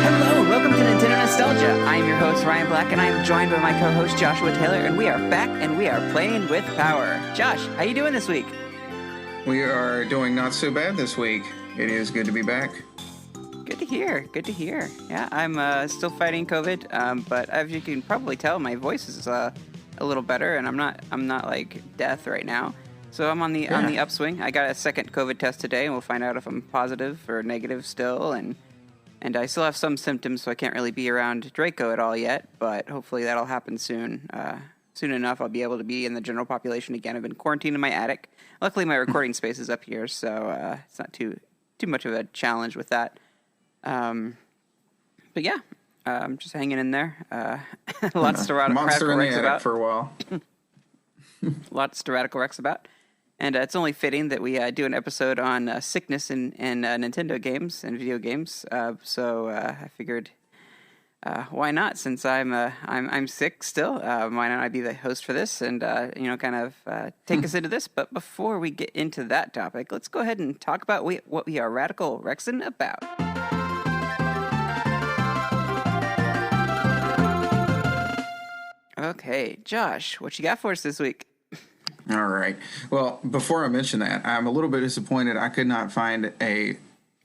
Hello, and welcome to Nintendo Nostalgia. I am your host, Ryan Black, and I am joined by my co-host, Joshua Taylor, and we are back, and we are playing with power. Josh, how you doing this week? We are doing not so bad this week. It is good to be back. Good to hear. Good to hear. Yeah, I'm still fighting COVID, but as you can probably tell, my voice is a little better, and I'm not like death right now. So I'm on the upswing. I got a second COVID test today, and we'll find out if I'm positive or negative still, and I still have some symptoms, so I can't really be around Draco at all yet, but hopefully that'll happen soon. Soon enough, I'll be able to be in the general population again. I've been quarantined in my attic. Luckily, my recording space is up here, so it's not too much of a challenge with that. But yeah, I'm just hanging in there. Lots to Monster in the attic for a while. Lots to Radical Rex about. And it's only fitting that we do an episode on sickness in Nintendo games and video games. So I figured, why not? Since I'm sick still, why not I be the host for this and kind of take us into this? But before we get into that topic, let's go ahead and talk about what we are Radical Rexing about. Okay, Josh, what you got for us this week? All right. Well, before I mention that, I'm a little bit disappointed I could not find a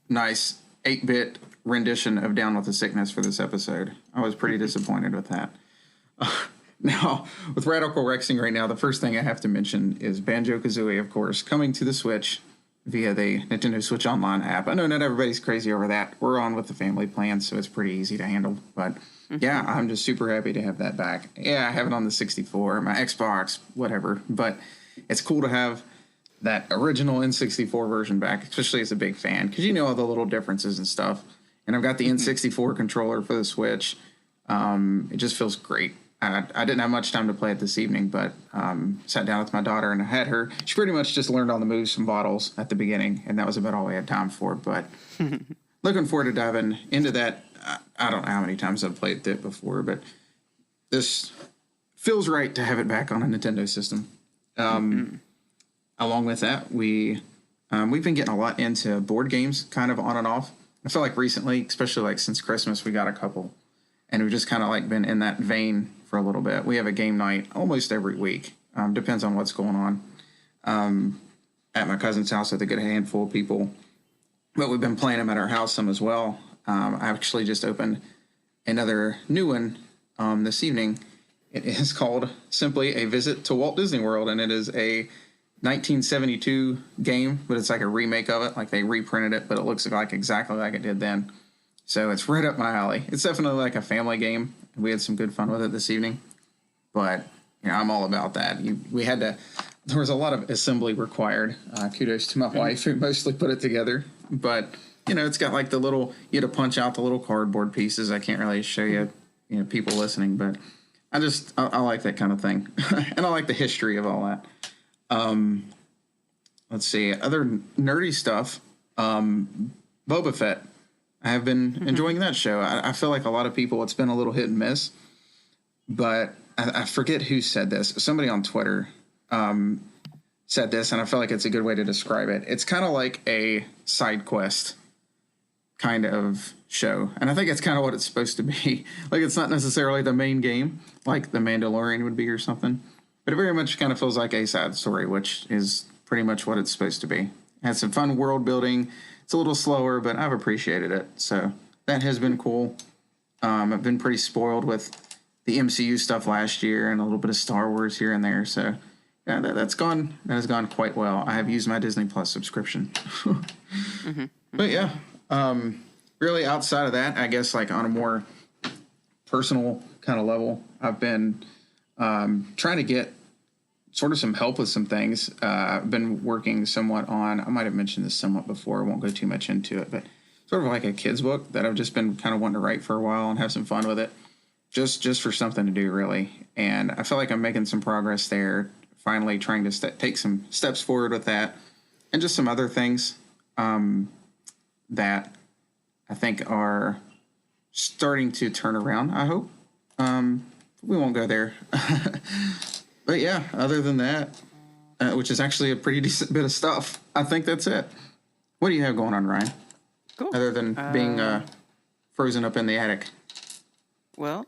nice 8-bit rendition of Down with the Sickness for this episode. I was pretty disappointed with that. Now, with Radical Rexing right now, the first thing I have to mention is Banjo-Kazooie, of course, coming to the Switch via the Nintendo Switch Online app. I know not everybody's crazy over that. We're on with the family plan, so it's pretty easy to handle. But yeah, I'm just super happy to have that back. Yeah, I have it on the 64, my Xbox, whatever. But it's cool to have that original N64 version back, especially as a big fan, because you know all the little differences and stuff. And I've got the N64 controller for the Switch. It just feels great. I didn't have much time to play it this evening, but sat down with my daughter and I had her. She pretty much just learned all the moves from bottles at the beginning, and that was about all we had time for. But looking forward to diving into that. I don't know how many times I've played it before, but this feels right to have it back on a Nintendo system. Along with that, we've been getting a lot into board games, kind of on and off. I feel like recently, especially like since Christmas, we got a couple, and we've just kind of like been in that vein for a little bit. We have a game night almost every week. Depends on what's going on. At my cousin's house with a good handful of people, but we've been playing them at our house some as well. I actually just opened another new one this evening. It is called simply A Visit to Walt Disney World, and it is a 1972 game, but it's like a remake of it. Like they reprinted it, but it looks like exactly like it did then. So it's right up my alley. It's definitely like a family game. We had some good fun with it this evening, but I'm all about that. There was a lot of assembly required. Kudos to my wife who mostly put it together, but it's got like you had to punch out the little cardboard pieces. I can't really show you, people listening, but I like that kind of thing. And I like the history of all that. Let's see, other nerdy stuff. Boba Fett. I have been enjoying that show. I feel like a lot of people, it's been a little hit and miss, but I forget who said this. Somebody on Twitter said this, and I feel like it's a good way to describe it. It's kind of like a side quest kind of show, and I think it's kind of what it's supposed to be. Like, it's not necessarily the main game, like The Mandalorian would be or something, but it very much kind of feels like a side story, which is pretty much what it's supposed to be. It has some fun world building. It's a little slower, but I've appreciated it, so that has been cool. I've been pretty spoiled with the MCU stuff last year and a little bit of Star Wars here and there, so yeah, that has gone quite well. I have used my Disney Plus subscription. But yeah, really outside of that, I guess like on a more personal kind of level, I've been trying to get sort of some help with some things. I've been working somewhat on, I might have mentioned this somewhat before, I won't go too much into it, but sort of like a kid's book that I've just been kind of wanting to write for a while and have some fun with it. Just for something to do, really. And I feel like I'm making some progress there, finally trying to take some steps forward with that. And just some other things that I think are starting to turn around, I hope. We won't go there. But yeah, other than that, which is actually a pretty decent bit of stuff, I think that's it. What do you have going on, Ryan? Cool. Other than being frozen up in the attic? Well,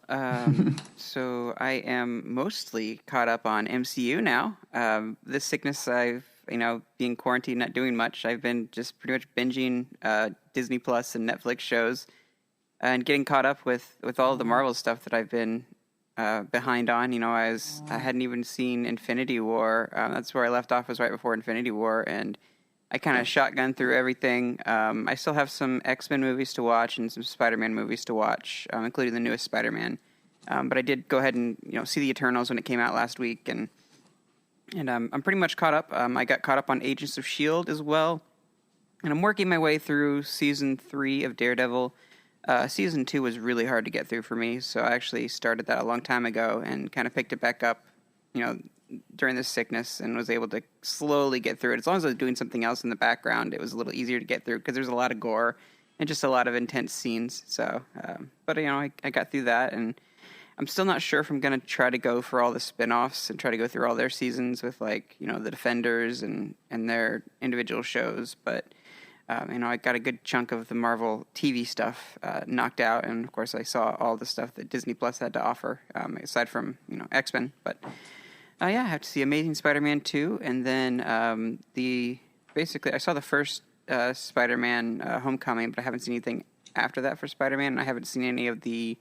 so I am mostly caught up on MCU now. This sickness, being quarantined, not doing much. I've been just pretty much binging Disney Plus and Netflix shows and getting caught up with all of the Marvel stuff that I've been behind on. I hadn't even seen Infinity War. That's where I left off, was right before Infinity War, and I kind of shotgun through everything. I still have some X-Men movies to watch and some Spider-Man movies to watch, including the newest Spider-Man. But I did go ahead and see the Eternals when it came out last week, and I'm pretty much caught up. I got caught up on Agents of S.H.I.E.L.D. as well, and I'm working my way through season 3 of Daredevil. Season 2 was really hard to get through for me, so I actually started that a long time ago and kind of picked it back up, during this sickness, and was able to slowly get through it. As long as I was doing something else in the background, it was a little easier to get through because there's a lot of gore and just a lot of intense scenes. So, but I got through that, and I'm still not sure if I'm going to try to go for all the spin-offs and try to go through all their seasons with the Defenders and their individual shows, but I got a good chunk of the Marvel TV stuff knocked out, and of course I saw all the stuff that Disney Plus had to offer, aside from X-Men. But I have to see Amazing Spider-Man 2, and then I saw the first Spider-Man Homecoming, but I haven't seen anything after that for Spider-Man, and I haven't seen any of the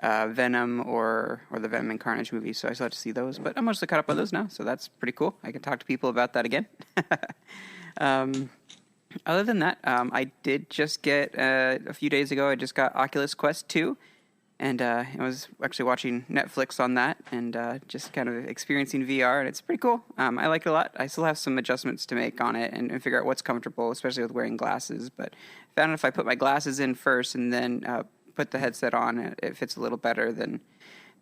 Venom or the Venom and Carnage movies, so I still have to see those. But I'm mostly caught up on those now, so that's pretty cool. I can talk to people about that again. Other than that, I did just get, a few days ago, I just got Oculus Quest 2, and I was actually watching Netflix on that, and just kind of experiencing VR, and it's pretty cool. I like it a lot. I still have some adjustments to make on it and figure out what's comfortable, especially with wearing glasses, but I found if I put my glasses in first and then put the headset on, it fits a little better than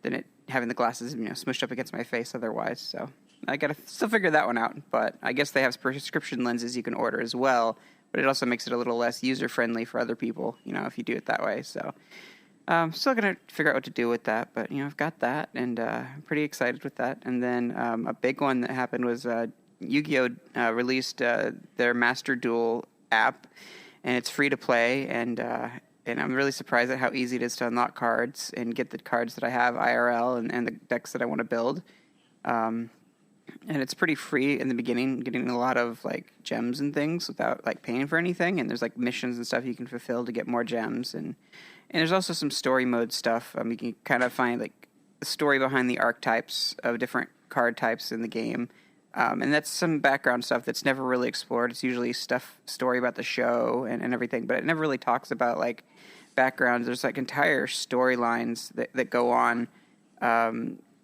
it having the glasses smushed up against my face otherwise, so I gotta still figure that one out, but I guess they have prescription lenses you can order as well, but it also makes it a little less user-friendly for other people, if you do it that way, so I'm still gonna figure out what to do with that, but, I've got that, and I'm pretty excited with that, and then a big one that happened was Yu-Gi-Oh! Released their Master Duel app, and it's free to play, and I'm really surprised at how easy it is to unlock cards and get the cards that I have IRL and the decks that I want to build. And it's pretty free in the beginning, getting a lot of gems and things without paying for anything. And there's missions and stuff you can fulfill to get more gems. And there's also some story mode stuff. You can kind of find the story behind the archetypes of different card types in the game. And that's some background stuff that's never really explored. It's usually story about the show and everything, but it never really talks about backgrounds. There's entire storylines that go on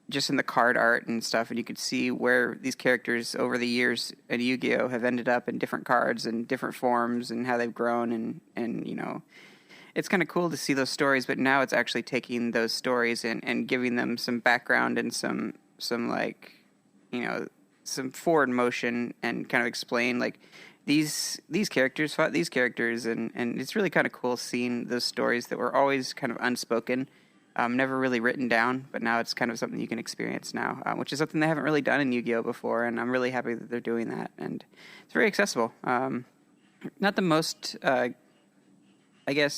just in the card art and stuff, and you could see where these characters over the years in Yu-Gi-Oh! Have ended up in different cards and different forms and how they've grown, and it's kind of cool to see those stories, but now it's actually taking those stories and giving them some background and some some forward motion and kind of explain these characters fought these characters, and it's really kind of cool seeing those stories that were always kind of unspoken, never really written down, but now it's kind of something you can experience now, which is something they haven't really done in Yu-Gi-Oh! Before, and I'm really happy that they're doing that, and it's very accessible. Not the most,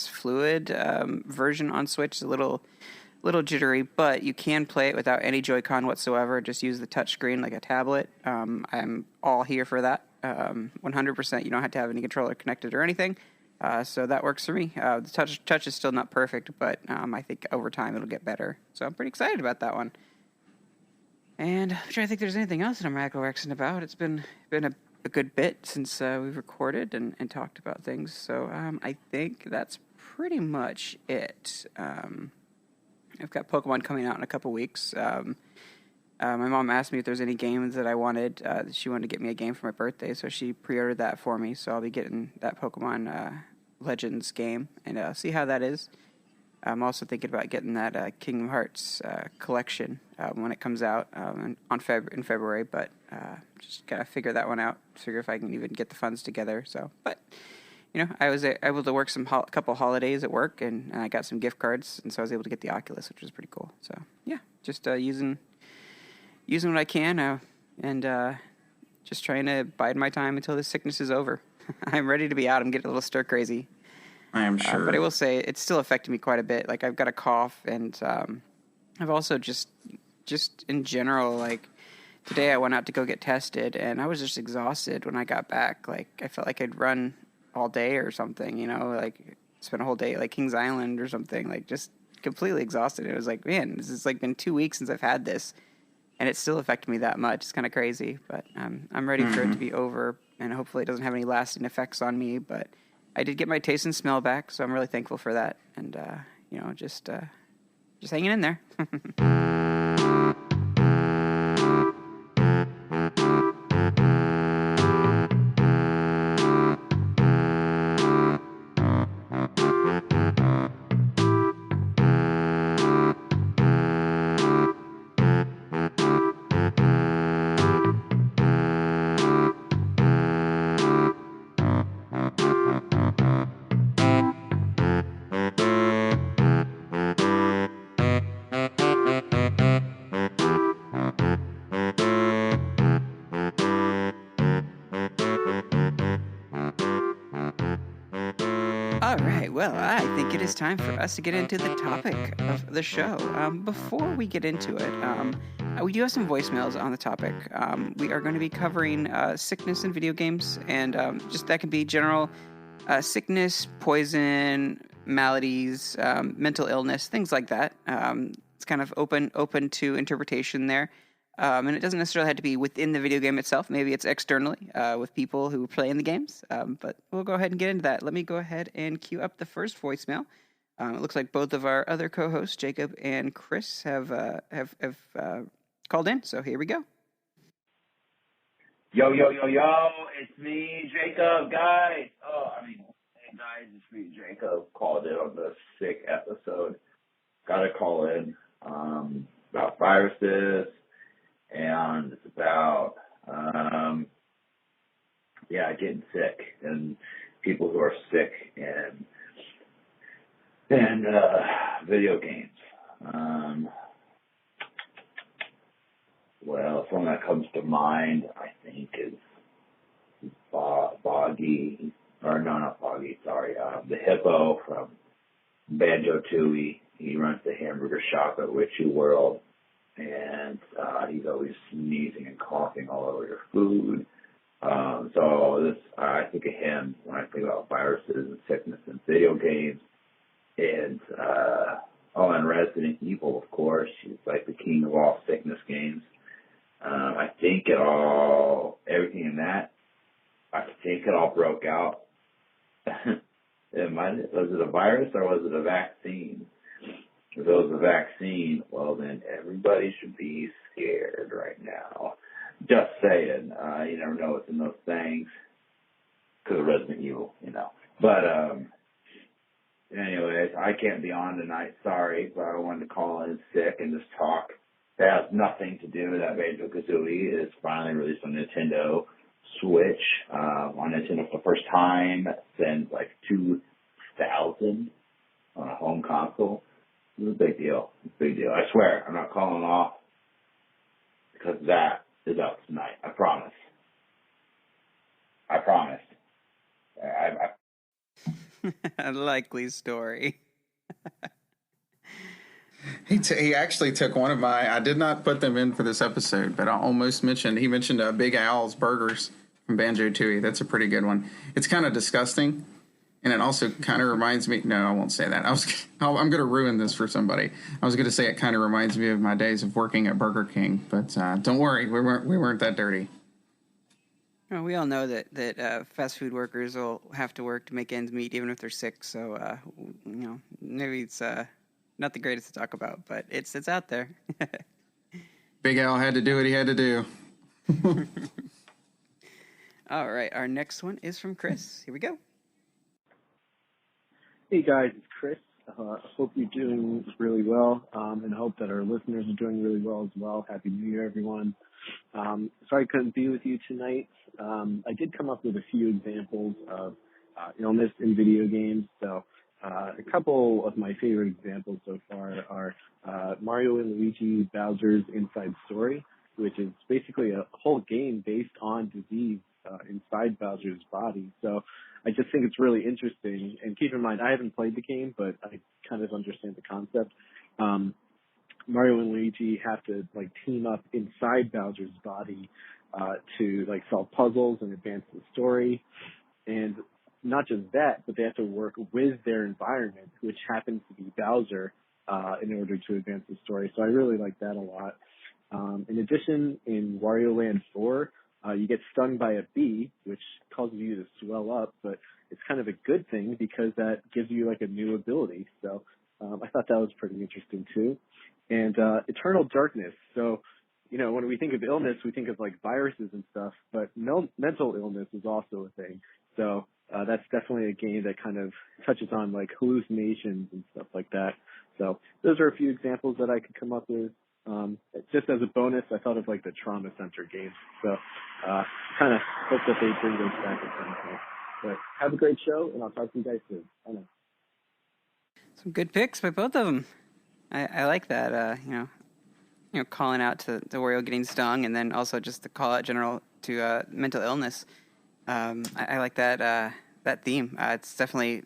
fluid version on Switch. It's a little jittery, but you can play it without any Joy-Con whatsoever. Just use the touchscreen like a tablet. I'm all here for that. 100%. You don't have to have any controller connected or anything. So that works for me. The touch is still not perfect, but I think over time it'll get better. So I'm pretty excited about that one. And I'm trying to think if there's anything else that I'm acting about. It's been a good bit since we've recorded and talked about things. So I think that's pretty much it. I've got Pokemon coming out in a couple weeks. My mom asked me if there's any games that I wanted. She wanted to get me a game for my birthday, so she pre-ordered that for me. So I'll be getting that Pokemon Legends game and see how that is. I'm also thinking about getting that Kingdom Hearts collection when it comes out in February, but just gotta figure that one out. Figure if I can even get the funds together. So, but I was able to work a couple holidays at work, and I got some gift cards, and so I was able to get the Oculus, which was pretty cool. So yeah, just using what I can, and just trying to bide my time until this sickness is over. I'm ready to be out. I'm getting a little stir crazy. I am But I sure. will say it's still affecting me quite a bit. Like I've got a cough, and I've also just in general, like today I went out to go get tested, and I was just exhausted when I got back. Like I felt like I'd run all day or something, like spent a whole day like Kings Island or something, like just completely exhausted. It was like, man, this has like been 2 weeks since I've had this, and it still affected me that much. It's kind of crazy, but I'm ready for it to be over, and hopefully it doesn't have any lasting effects on me. But I did get my taste and smell back, so I'm really thankful for that, and just hanging in there. All right, well, I think it is time for us to get into the topic of the show. Before we get into it, we do have some voicemails on the topic. We are going to be covering sickness in video games, and just that can be general sickness, poison, maladies, mental illness, things like that. It's kind of open to interpretation there. And it doesn't necessarily have to be within the video game itself. Maybe it's externally with people who play in the games. But we'll go ahead and get into that. Let me go ahead and queue up the first voicemail. It looks like both of our other co-hosts, Jacob and Chris, have called in. So here we go. Yo, it's me, Jacob, guys. Hey guys, it's me, Jacob. Called in on the sick episode. Got to call in about viruses, and it's about, getting sick and people who are sick in video games. Something that comes to mind, I think, is Boggy, or no, not Boggy, sorry, the hippo from Banjo-Tooie. He runs the hamburger shop at Witchy World, and he's always sneezing and coughing all over your food. I think of him when I think about viruses and sickness in video games. And and Resident Evil, of course. He's like the king of all sickness games. I think everything in that, I think it all broke out. Was it a virus or was it a vaccine? If it was a vaccine, well, then everybody should be scared right now. Just saying. You never know what's in those things. Because of Resident Evil, But, anyways, I can't be on tonight. Sorry, but I wanted to call in sick and just talk. That has nothing to do with that. Banjo-Kazooie is finally released on Nintendo Switch, on Nintendo for the first time since like 2000 on a home console. This is a big deal. It's a big deal. I swear, I'm not calling off because that is out tonight. I promise. I promise. A likely story. He actually took one of my. I did not put them in for this episode, but I almost mentioned. He mentioned Big Al's Burgers from Banjo-Tooie. That's a pretty good one. It's kind of disgusting, and it also kind of reminds me. No, I won't say that. I'm going to ruin this for somebody. I was going to say it kind of reminds me of my days of working at Burger King, but don't worry, we weren't that dirty. Well, we all know that fast food workers will have to work to make ends meet, even if they're sick. So, maybe it's not the greatest to talk about, but it's out there. Big Al had to do what he had to do. All right, our next one is from Chris. Here we go. Hey guys, it's Chris. Hope you're doing really well, and I hope that our listeners are doing really well as well. Happy New Year, everyone. Sorry I couldn't be with you tonight. I did come up with a few examples of illness in video games. So a couple of my favorite examples so far are Mario and Luigi Bowser's Inside Story, which is basically a whole game based on disease inside Bowser's body. So I just think it's really interesting. And keep in mind, I haven't played the game, but I kind of understand the concept. Mario and Luigi have to like team up inside Bowser's body to like solve puzzles and advance the story. And not just that, but they have to work with their environment, which happens to be Bowser, in order to advance the story. So I really like that a lot. In addition, in Wario Land 4, you get stung by a bee, which causes you to swell up, but it's kind of a good thing because that gives you like a new ability. So I thought that was pretty interesting too. And eternal darkness. So, when we think of illness, we think of like viruses and stuff, but mental illness is also a thing. So that's definitely a game that kind of touches on like hallucinations and stuff like that. So those are a few examples that I could come up with. Just as a bonus, I thought of like the Trauma Center games. So kind of hope that they bring those back at some point. But have a great show, and I'll talk to you guys soon. I know. Some good picks by both of them. I like that, calling out to Wario getting stung, and then also just the call out general to mental illness. I like that theme. It's definitely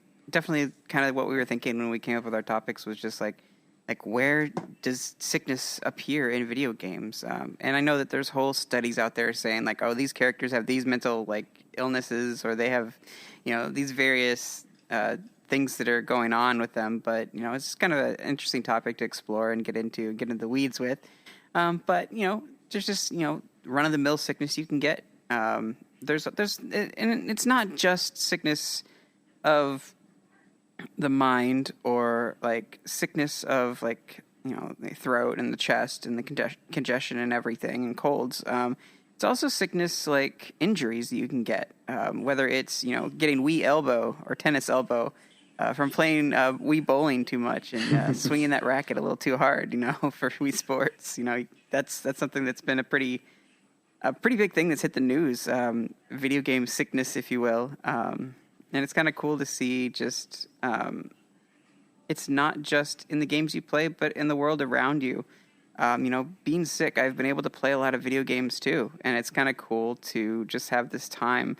kind of what we were thinking when we came up with our topics, was just like where does sickness appear in video games? And I know that there's whole studies out there saying like, oh, these characters have these mental like illnesses, or they have, these various things that are going on with them. But it's kind of an interesting topic to explore and get into the weeds with. But there's just run of the mill sickness you can get. There's and it's not just sickness of the mind, or like sickness of like the throat and the chest and the congestion and everything and colds. It's also sickness like injuries that you can get, whether it's getting Wii elbow or tennis elbow from playing Wii bowling too much and swinging that racket a little too hard, for Wii Sports. That's something that's been a pretty big thing that's hit the news, video game sickness, if you will. And it's kind of cool to see just, it's not just in the games you play, but in the world around you. Being sick, I've been able to play a lot of video games too. And it's kind of cool to just have this time.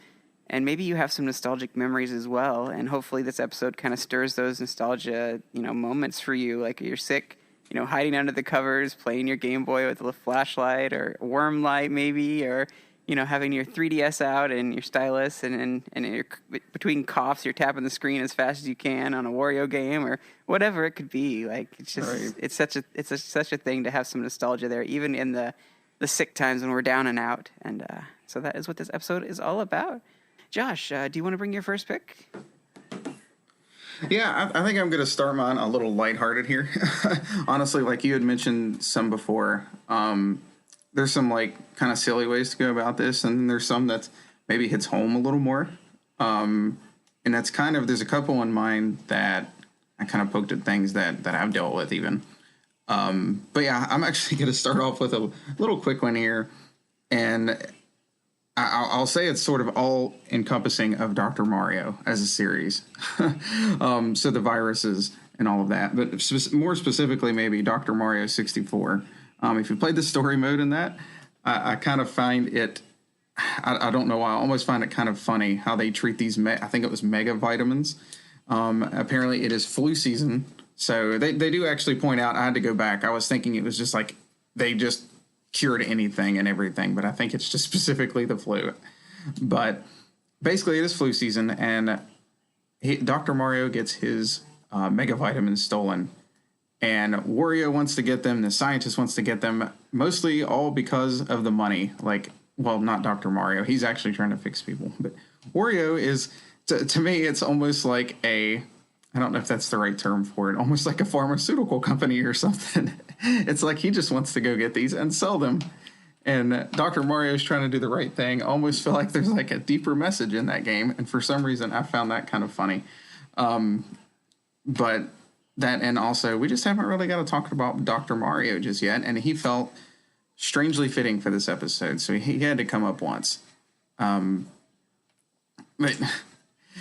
And maybe you have some nostalgic memories as well. And hopefully this episode kind of stirs those nostalgia, moments for you. Like you're sick, hiding under the covers, playing your Game Boy with a flashlight or worm light maybe, or having your 3DS out and your stylus, and you're, between coughs, you're tapping the screen as fast as you can on a Wario game or whatever it could be. Like it's just, right. It's such a thing to have some nostalgia there, even in the sick times when we're down and out. And so that is what this episode is all about. Josh, do you want to bring your first pick? Yeah, I think I'm going to start mine a little lighthearted here. Honestly, like you had mentioned some before, there's some like kind of silly ways to go about this, and there's some that maybe hits home a little more. And that's kind of, there's a couple in mind that I kind of poked at things that I've dealt with even. But yeah, I'm actually going to start off with a little quick one here. And I'll say it's sort of all encompassing of Dr. Mario as a series. So the viruses and all of that, but more specifically, maybe Dr. Mario 64. If you played the story mode in that, I kind of find it, I don't know why, I almost find it kind of funny how they treat these, I think it was mega vitamins. Apparently it is flu season. So they do actually point out, I had to go back. I was thinking it was just like, they just cured anything and everything, but I think it's just specifically the flu. But basically it is flu season, and Dr. Mario gets his mega vitamins stolen. And Wario wants to get them, the scientist wants to get them, mostly all because of the money. Like, well, not Dr. Mario. He's actually trying to fix people. But Wario is, to me, it's almost like I don't know if that's the right term for it, almost like a pharmaceutical company or something. It's like he just wants to go get these and sell them. And Dr. Mario is trying to do the right thing. Almost feel like there's like a deeper message in that game. And for some reason, I found that kind of funny. But that, and also, we just haven't really got to talk about Dr. Mario just yet. And he felt strangely fitting for this episode. So he had to come up once. But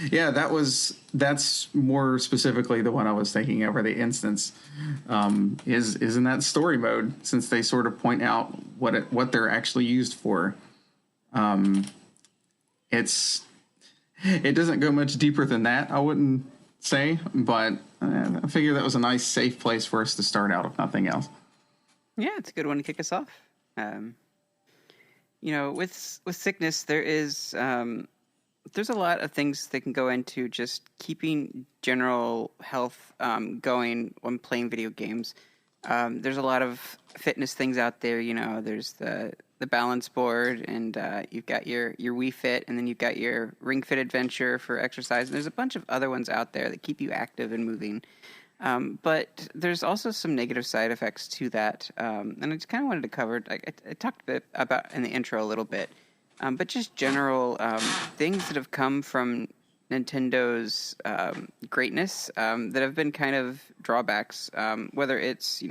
yeah, that's more specifically the one I was thinking of, or the instance is in that story mode, since they sort of point out what they're actually used for. It's It doesn't go much deeper than that, I wouldn't say, but I figure that was a nice, safe place for us to start out, if nothing else. Yeah, it's a good one to kick us off. With SickNES, there's a lot of things that can go into just keeping general health going when playing video games. There's a lot of fitness things out there. There's the balance board, and you've got your Wii Fit, and then you've got your Ring Fit Adventure for exercise. And there's a bunch of other ones out there that keep you active and moving. But there's also some negative side effects to that. And I just kind of wanted to cover, I talked a bit about in the intro a little bit, but just general things that have come from Nintendo's greatness that have been kind of drawbacks, whether it's,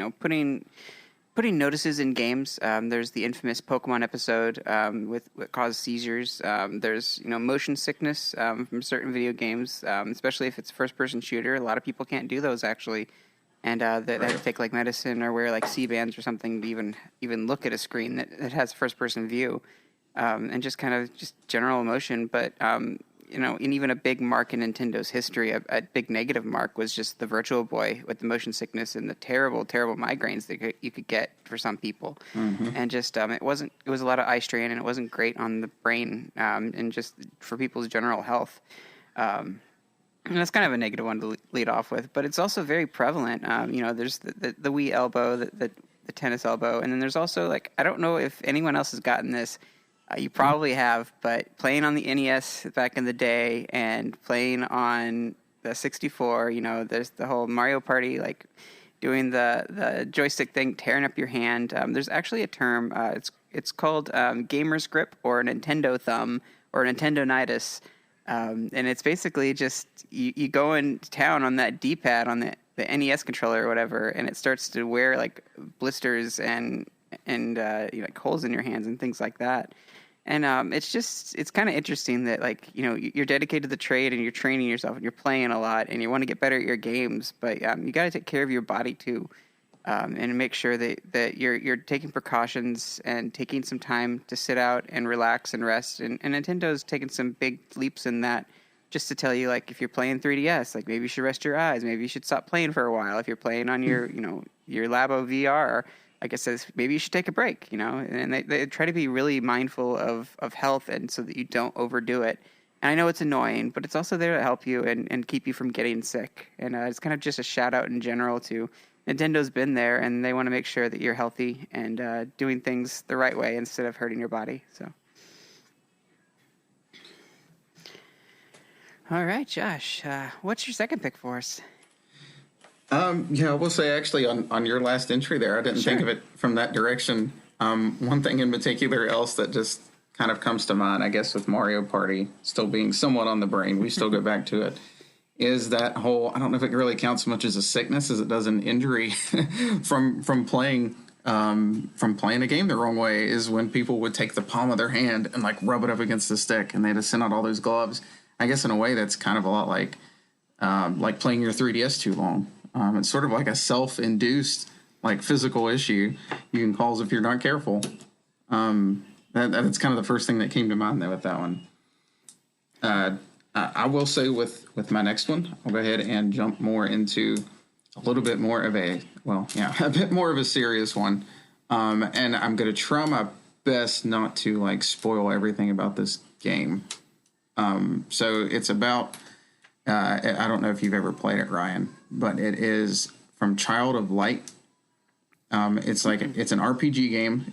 putting notices in games. There's the infamous Pokemon episode with what caused seizures. There's motion sickness from certain video games, especially if it's a first-person shooter. A lot of people can't do those actually, and they have to take like medicine or wear like C-bands or something to even look at a screen that has first-person view, and just kind of just general emotion. But and even a big mark in Nintendo's history, a big negative mark was just the Virtual Boy with the motion sickness and the terrible, terrible migraines that you could get for some people. Mm-hmm. And just it was a lot of eye strain, and it wasn't great on the brain and just for people's general health. And that's kind of a negative one to lead off with, but it's also very prevalent. There's the Wii elbow, the tennis elbow, and then there's also I don't know if anyone else has gotten this. You probably have, but playing on the NES back in the day and playing on the 64, there's the whole Mario Party, doing the joystick thing, tearing up your hand. There's actually a term. It's called gamer's grip or Nintendo thumb or Nintendo-nitis. And it's basically just you go into town on that D-pad on the NES controller or whatever, and it starts to wear blisters and holes in your hands and things like that. And it's kind of interesting that you're dedicated to the trade and you're training yourself and you're playing a lot and you want to get better at your games, but you got to take care of your body too, and make sure that you're taking precautions and taking some time to sit out and relax and rest. And Nintendo's taken some big leaps in that, just to tell you if you're playing 3DS, maybe you should rest your eyes, maybe you should stop playing for a while. If you're playing on your Labo VR. Like it says, maybe you should take a break, and they try to be really mindful of health and so that you don't overdo it. And I know it's annoying, but it's also there to help you and keep you from getting sick. And it's kind of just a shout out in general to Nintendo's been there, and they want to make sure that you're healthy and doing things the right way instead of hurting your body. So, all right, Josh, what's your second pick for us? I will say actually on your last entry there, I didn't think of it from that direction. One thing in particular else that just kind of comes to mind, I guess, with Mario Party still being somewhat on the brain, we still go back to it, is that whole, I don't know if it really counts so much as a sickness as it does an injury from playing a game the wrong way, is when people would take the palm of their hand and rub it up against the stick, and they had to send out all those gloves. I guess in a way that's kind of a lot like playing your 3DS too long. It's sort of like a self-induced, physical issue you can cause if you're not careful. That's kind of the first thing that came to mind there with that one. I will say with my next one, I'll go ahead and jump more into a little bit more of a bit more of a serious one. And I'm going to try my best not to spoil everything about this game. So it's about, I don't know if you've ever played it, Ryan, but it is from Child of Light. It's it's an RPG game.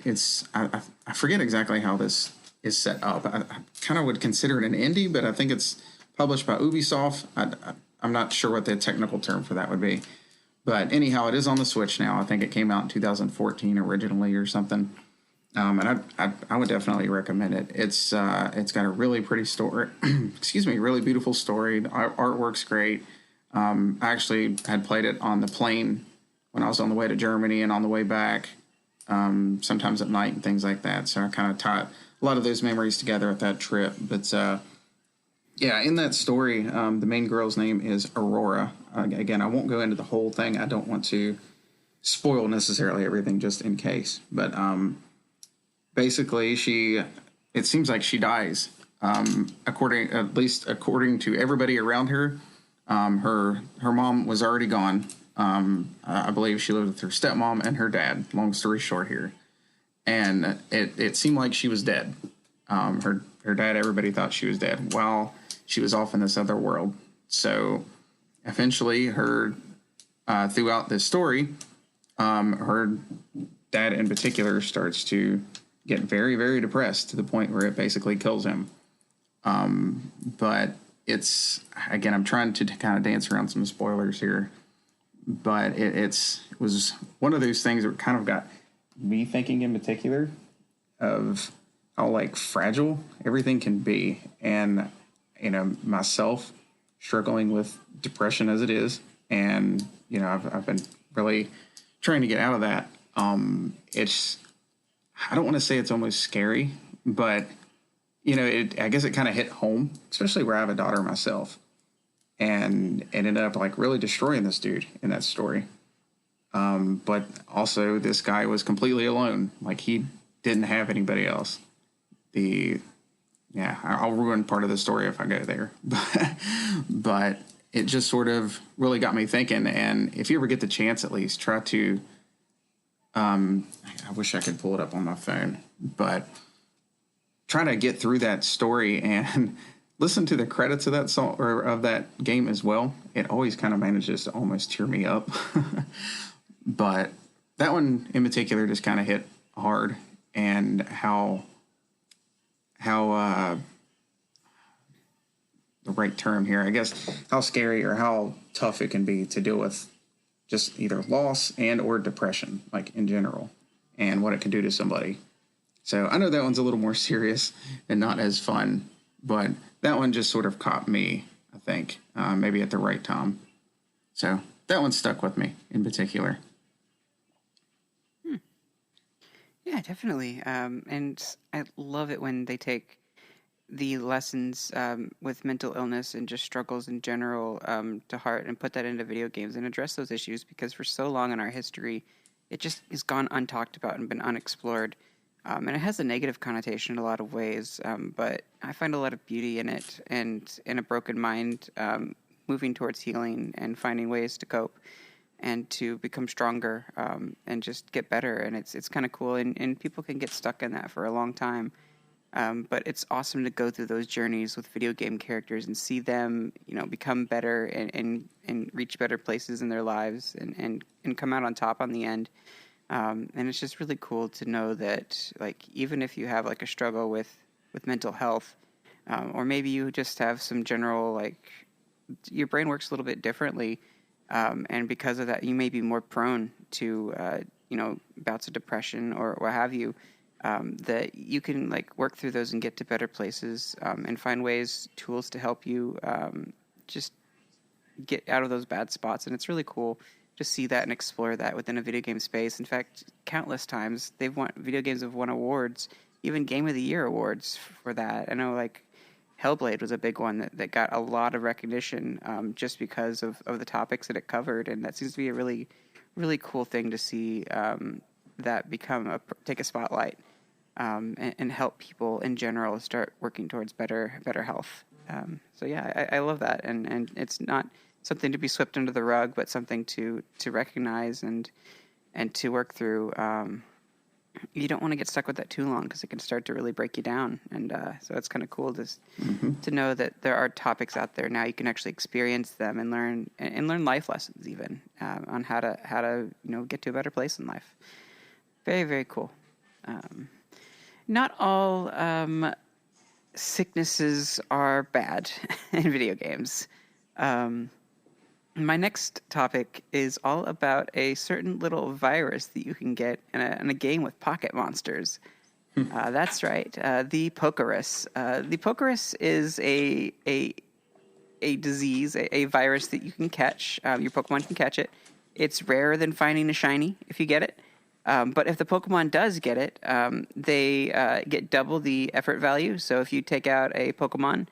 I forget exactly how this is set up. I kind of would consider it an indie, but I think it's published by Ubisoft. I'm not sure what the technical term for that would be. But anyhow, it is on the Switch now. I think it came out in 2014 originally or something. And I would definitely recommend it. It's got a really pretty story. Really beautiful story. The artwork's great. I actually had played it on the plane when I was on the way to Germany and on the way back, sometimes at night and things like that. So I kind of tied a lot of those memories together at that trip. But in that story, the main girl's name is Aurora. Again, I won't go into the whole thing. I don't want to spoil necessarily everything just in case. But basically, it seems like she dies According to everybody around her, her mom was already gone. I believe she lived with her stepmom and her dad. Long story short here, and it seemed like she was dead. Her dad, everybody thought she was dead while she was off in this other world. So eventually, throughout this story, her dad in particular starts to get very, very depressed to the point where it basically kills him. But it's, again, I'm trying to kind of dance around some spoilers here, but it was one of those things that kind of got me thinking in particular of how like fragile everything can be. And, myself struggling with depression as it is. And, I've been really trying to get out of that. I don't want to say it's almost scary, but I guess it kind of hit home, especially where I have a daughter myself, and it ended up like really destroying this dude in that story. But also this guy was completely alone. Like he didn't have anybody else. I'll ruin part of the story if I go there, but it just sort of really got me thinking. And if you ever get the chance, at least try to, I wish I could pull it up on my phone, but try to get through that story and listen to the credits of that song or of that game as well. It always kind of manages to almost tear me up. But that one in particular just kind of hit hard, and how the right term here, I guess, how scary or how tough it can be to deal with just either loss and or depression, like in general, and what it can do to somebody. So I know that one's a little more serious and not as fun, but that one just sort of caught me, I think, maybe at the right time. So that one stuck with me in particular. Yeah, definitely. And I love it when they take the lessons with mental illness and just struggles in general to heart and put that into video games and address those issues, because for so long in our history, it just has gone untalked about and been unexplored. And it has a negative connotation in a lot of ways, but I find a lot of beauty in it, and in a broken mind, moving towards healing and finding ways to cope and to become stronger and just get better. And it's kind of cool, and people can get stuck in that for a long time. But it's awesome to go through those journeys with video game characters and see them, become better and reach better places in their lives and come out on top on the end. And it's just really cool to know that, like, even if you have like a struggle with mental health, or maybe you just have some general, like, your brain works a little bit differently, and because of that, you may be more prone to, bouts of depression or what have you, that you can like work through those and get to better places, and find tools to help you, just get out of those bad spots. And it's really cool to see that and explore that within a video game space. In fact, countless times video games have won awards, even Game of the Year awards for that. I know, like, Hellblade was a big one that got a lot of recognition, just because of the topics that it covered. And that seems to be a really, really cool thing to see, that take a spotlight, and help people in general start working towards better health. So yeah, I love that. And it's not something to be swept under the rug, but something to recognize and to work through. You don't want to get stuck with that too long, because it can start to really break you down. And so it's kind of cool to know that there are topics out there now you can actually experience them and learn life lessons, even on how to get to a better place in life. Very, very cool. Not all sicknesses are bad in video games. My next topic is all about a certain little virus that you can get in a game with pocket monsters. That's right, the Pokerus. The Pokerus is a disease, a virus that you can catch. Your Pokemon can catch it. It's rarer than finding a shiny if you get it. But if the Pokemon does get it, they get double the effort value. So if you take out a Pokemon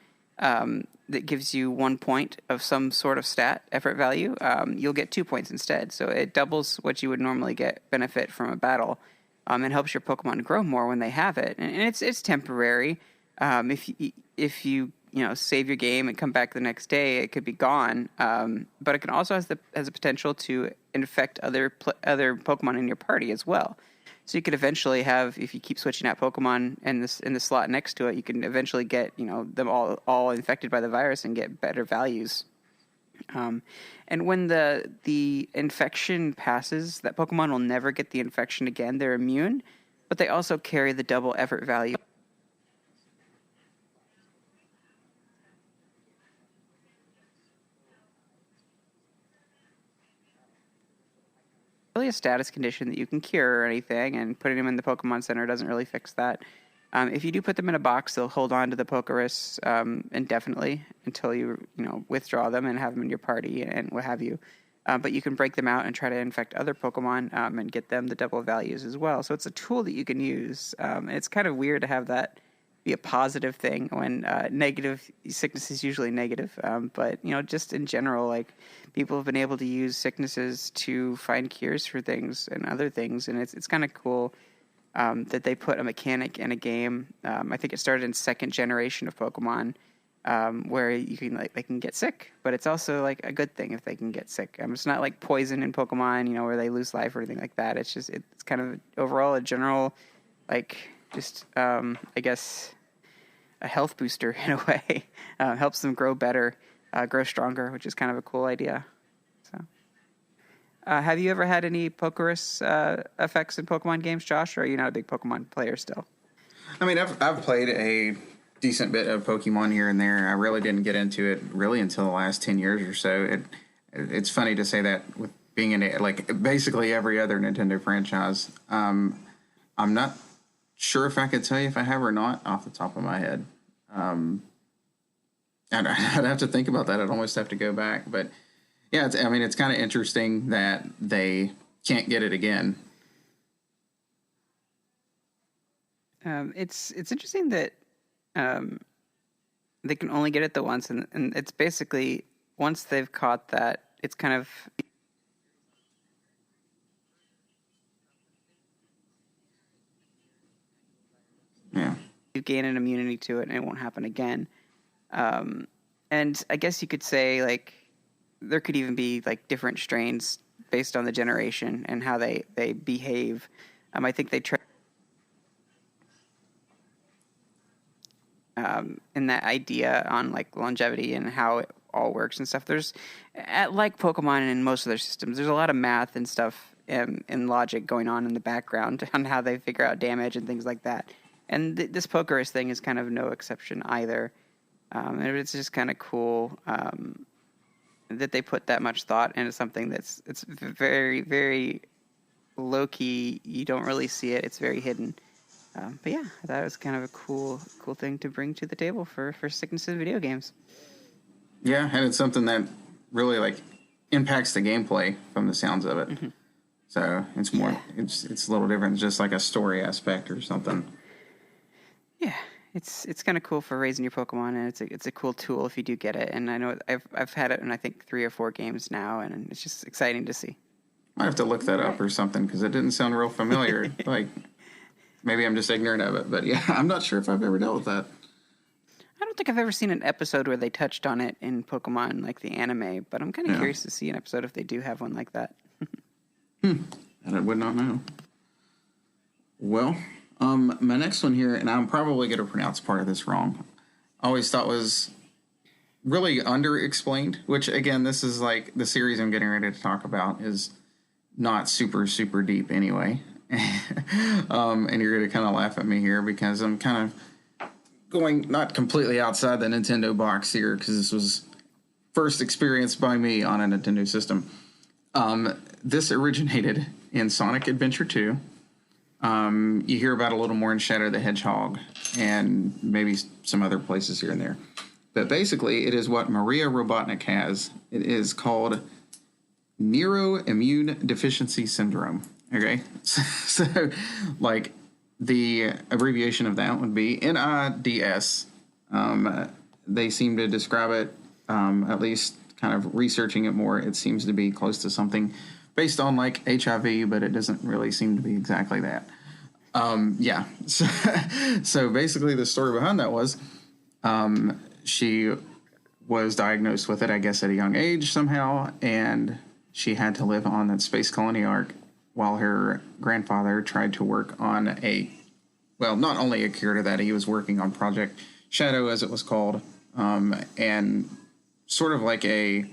that gives you 1 point of some sort of stat effort value, you'll get 2 points instead. So it doubles what you would normally get benefit from a battle, and helps your Pokemon grow more when they have it. And it's temporary. If if you save your game and come back the next day, it could be gone. But it can also has the potential to infect other Pokemon in your party as well. So you could eventually have, if you keep switching out Pokemon in the slot next to it, you can eventually get them all infected by the virus and get better values. And when the infection passes, that Pokemon will never get the infection again. They're immune, but they also carry the double effort value. Really a status condition that you can cure or anything, and putting them in the Pokemon Center doesn't really fix that. If you do put them in a box, they'll hold on to the Pokerus indefinitely until you withdraw them and have them in your party and what have you. But you can break them out and try to infect other Pokemon and get them the double values as well. So it's a tool that you can use. It's kind of weird to have that be a positive thing when negative sickness is usually negative. But just in general, like people have been able to use sicknesses to find cures for things and other things, and it's kind of cool. That they put a mechanic in a game. I think it started in second generation of Pokemon, where you can they can get sick, but it's also like a good thing if they can get sick. It's not like poison in Pokemon, where they lose life or anything like that. It's just it's kind of overall a general, I guess, a health booster in a way. Helps them grow better, grow stronger, which is kind of a cool idea. Have you ever had any Pokerus effects in Pokemon games, Josh, or are you not a big Pokemon player still? I mean, I've played a decent bit of Pokemon here and there. I really didn't get into it really until the last 10 years or so. It's funny to say that with being in basically every other Nintendo franchise. I'm not sure if I could tell you if I have or not off the top of my head. I'd have to think about that. I'd almost have to go back, but yeah, it's kind of interesting that they can't get it again. It's interesting that they can only get it the once, and it's basically once they've caught that, it's kind of you gain an immunity to it, and it won't happen again. And I guess you could say there could even be different strains based on the generation and how they behave. I think they try in that idea on longevity and how it all works and stuff. There's Pokemon and in most of their systems, there's a lot of math and stuff and logic going on in the background on how they figure out damage and things like that. And this Pokerus thing is kind of no exception either. And it's just kind of cool. That they put that much thought into something it's very, very low key. You don't really see it. It's very hidden. But yeah, that was kind of a cool thing to bring to the table for sickness in video games. Yeah, and it's something that really impacts the gameplay from the sounds of it. Mm-hmm. So it's more, it's a little different. It's just like a story aspect or something. Yeah. It's kind of cool for raising your Pokemon, and it's a cool tool if you do get it. And I know I've had it in I think 3 or 4 games now, and it's just exciting to see. I have to look that up or something because it didn't sound real familiar. Maybe I'm just ignorant of it, but yeah, I'm not sure if I've ever dealt with that. I don't think I've ever seen an episode where they touched on it in Pokemon, like the anime, but I'm kind of curious to see an episode if they do have one like that. And I would not know. Well. My next one here, and I'm probably going to pronounce part of this wrong, I always thought was really underexplained, which, again, this is the series I'm getting ready to talk about is not super, super deep anyway. And you're going to kind of laugh at me here because I'm kind of going not completely outside the Nintendo box here because this was first experienced by me on a Nintendo system. This originated in Sonic Adventure 2. You hear about a little more in Shadow the Hedgehog and maybe some other places here and there. But basically, it is what Maria Robotnik has. It is called Neuroimmune Deficiency Syndrome. Okay? So, the abbreviation of that would be NIDS. They seem to describe it, at least kind of researching it more, it seems to be close to something based on HIV, but it doesn't really seem to be exactly that. So basically the story behind that was She was diagnosed with it, I guess, at a young age somehow, and she had to live on that space colony ark while her grandfather tried to work on not only a cure to that, he was working on Project Shadow, as it was called, and sort of like a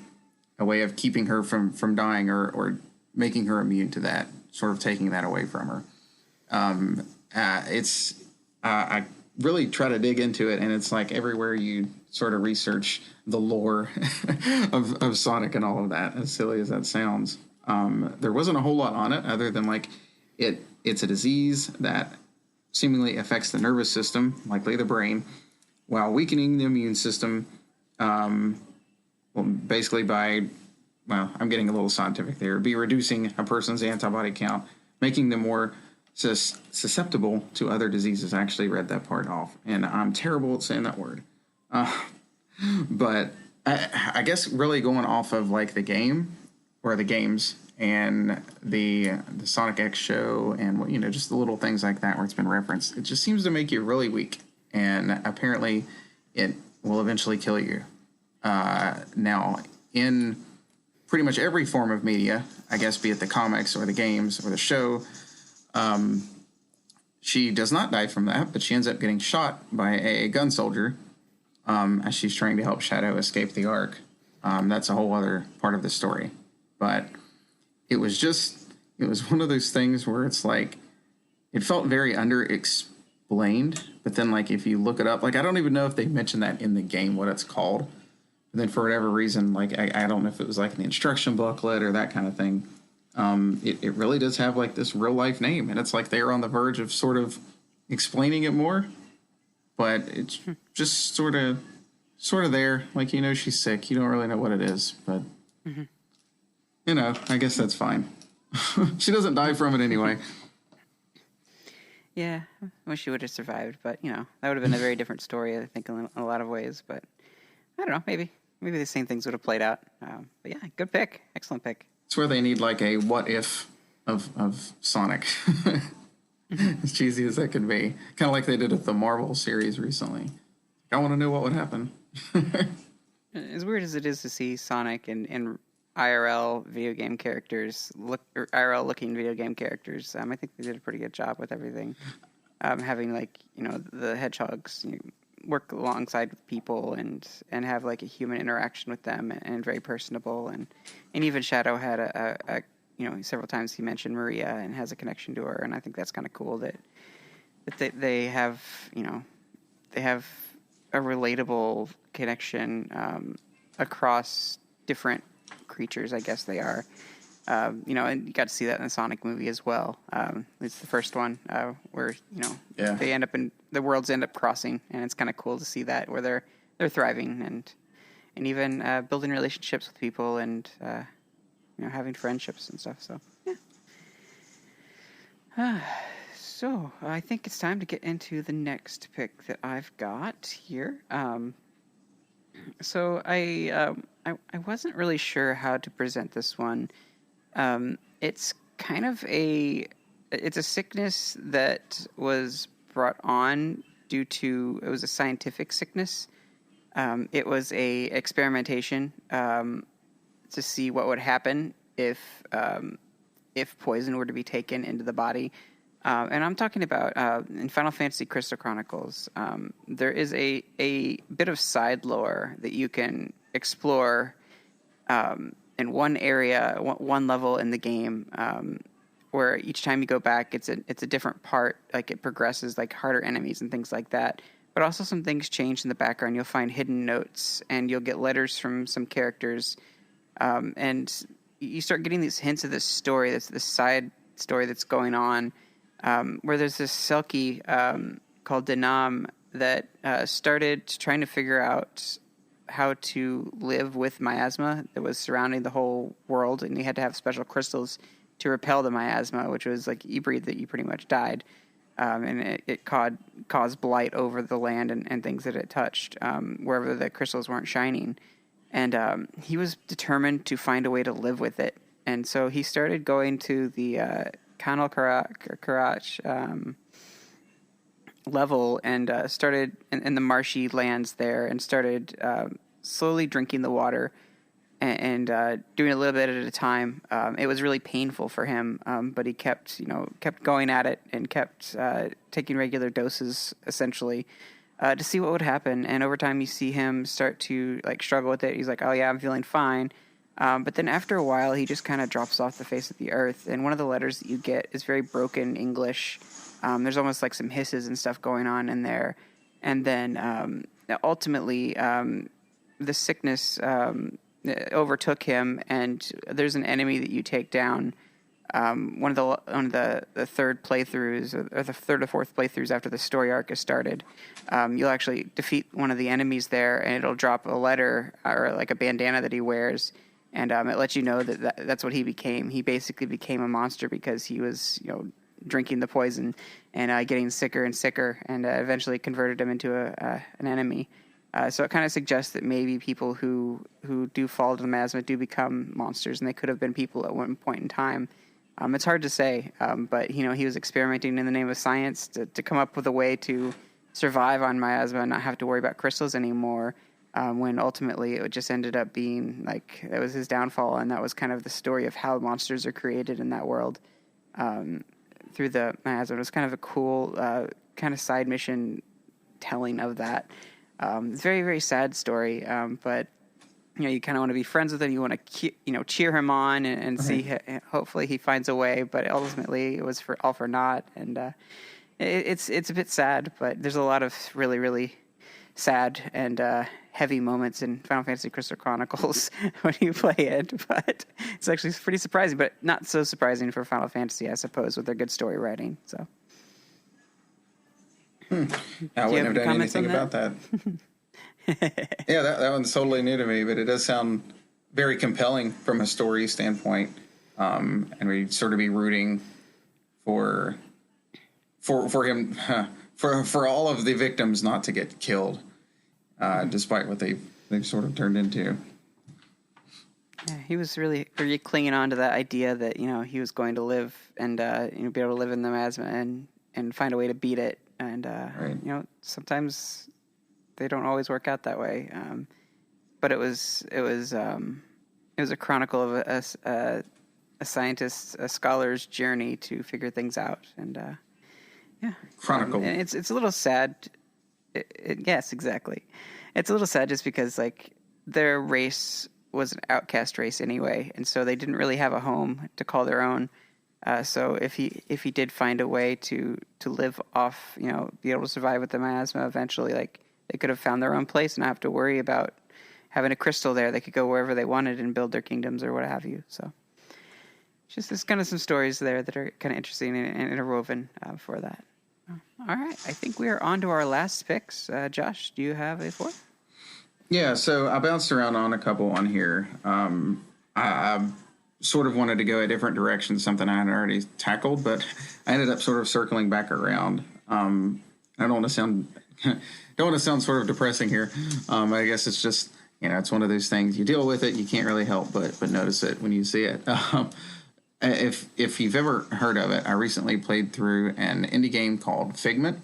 way of keeping her from dying or making her immune to that, sort of taking that away from her. I really try to dig into it, and it's like everywhere you sort of research the lore of Sonic and all of that, as silly as that sounds. There wasn't a whole lot on it other than like it's a disease that seemingly affects the nervous system, likely the brain, while weakening the immune system, basically by, I'm getting a little scientific there, be reducing a person's antibody count, making them more susceptible to other diseases. I actually read that part off, and I'm terrible at saying that word. But I guess really going off of like the game or the games and the Sonic X show and, just the little things like that where it's been referenced, it just seems to make you really weak. And apparently it will eventually kill you. Now, in pretty much every form of media, I guess, be it the comics or the games or the show, she does not die from that, but she ends up getting shot by a gun soldier as she's trying to help Shadow escape the Ark. That's a whole other part of the story. But it was one of those things where it's like, it felt very underexplained, but then like if you look it up, like I don't even know if they mentioned that in the game, what it's called. And then for whatever reason, like I don't know if it was like in the instruction booklet or that kind of thing. It really does have like this real life name, and it's like they're on the verge of sort of explaining it more, but it's just sort of there. Like, she's sick. You don't really know what it is, but I guess that's fine. She doesn't die from it anyway. Yeah, I wish she would have survived, but that would have been a very different story, I think, in a lot of ways. But I don't know, maybe the same things would have played out. But yeah, good pick, excellent pick. It's where they need like a what if of Sonic, as cheesy as that could be. Kind of like they did with the Marvel series recently. I want to know what would happen. As weird as it is to see Sonic in IRL video game characters, IRL looking video game characters, I think they did a pretty good job with everything. Having like the hedgehogs work alongside with people and have like a human interaction with them and very personable, and even Shadow had a several times he mentioned Maria and has a connection to her, and I think that's kind of cool that they have they have a relatable connection across different creatures, I guess they are. And you got to see that in the Sonic movie as well. It's the first one where they end up the worlds end up crossing, and it's kind of cool to see that where they're thriving and even building relationships with people and having friendships and stuff. So yeah. So I think it's time to get into the next pick that I've got here. So I wasn't really sure how to present this one. It's kind of it's a sickness that was brought on it was a scientific sickness. It was a experimentation to see what would happen if poison were to be taken into the body. And I'm talking about in Final Fantasy Crystal Chronicles, there is a bit of side lore that you can explore in one area, one level in the game, where each time you go back, it's a different part. Like it progresses, like harder enemies and things like that. But also some things change in the background. You'll find hidden notes, and you'll get letters from some characters, and you start getting these hints of this story. That's this side story that's going on. Where there's this Selkie called Denam that started trying to figure out how to live with miasma that was surrounding the whole world, and you had to have special crystals to repel the miasma, which was like you breathed it, you pretty much died. And it caused blight over the land and things that it touched, wherever the crystals weren't shining. And he was determined to find a way to live with it. And so he started going to the Kanal Karach level and started in the marshy lands there and started slowly drinking the water and doing a little bit at a time. It was really painful for him, but he kept going at it and kept taking regular doses, essentially, to see what would happen. And over time, you see him start to struggle with it. He's like, "Oh yeah, I'm feeling fine," but then after a while, he just kind of drops off the face of the earth. And one of the letters that you get is very broken English. There's almost like some hisses and stuff going on in there, and then ultimately, the sickness overtook him, and there's an enemy that you take down. One of the third playthroughs, or the third or fourth playthroughs after the story arc is started, you'll actually defeat one of the enemies there, and it'll drop a letter or like a bandana that he wears, and it lets you know that's what he became. He basically became a monster because he was drinking the poison and getting sicker and sicker, and eventually converted him into an enemy. So it kind of suggests that maybe people who do fall to the miasma do become monsters, and they could have been people at one point in time. It's hard to say, but he was experimenting in the name of science to come up with a way to survive on miasma and not have to worry about crystals anymore. When ultimately it just ended up being that was his downfall, and that was kind of the story of how monsters are created in that world through the miasma. It was kind of a cool kind of side mission telling of that. It's a very, very sad story, but you kind of want to be friends with him. You want to cheer him on and see. Hopefully, he finds a way. But ultimately, it was all for naught, and it's a bit sad. But there's a lot of really, really sad and heavy moments in Final Fantasy Crystal Chronicles when you play it. But it's actually pretty surprising, but not so surprising for Final Fantasy, I suppose, with their good story writing. So. I wouldn't have done anything about that. Yeah, that one's totally new to me, but it does sound very compelling from a story standpoint, and we'd sort of be rooting for him, for all of the victims not to get killed, despite what they've sort of turned into. Yeah, he was really clinging on to that idea that he was going to live and be able to live in the miasma and find a way to beat it. And, right. Sometimes they don't always work out that way. But it was a chronicle of a scientist's, a scholar's journey to figure things out. And, yeah. Chronicle. And it's a little sad. Yes, exactly. It's a little sad just because, their race was an outcast race anyway. And so they didn't really have a home to call their own. So if he did find a way to live off, be able to survive with the miasma eventually, they could have found their own place and not have to worry about having a crystal there. They could go wherever they wanted and build their kingdoms or what have you. So there's kind of some stories there that are kind of interesting and interwoven for that. All right. I think we are on to our last picks. Josh, do you have a fourth? Yeah. So I bounced around on a couple on here. I sort of wanted to go a different direction, something I had already tackled, but I ended up sort of circling back around. I don't want to sound sort of depressing here. I guess it's just, it's one of those things you deal with it. You can't really help but notice it when you see it. If you've ever heard of it, I recently played through an indie game called Figment.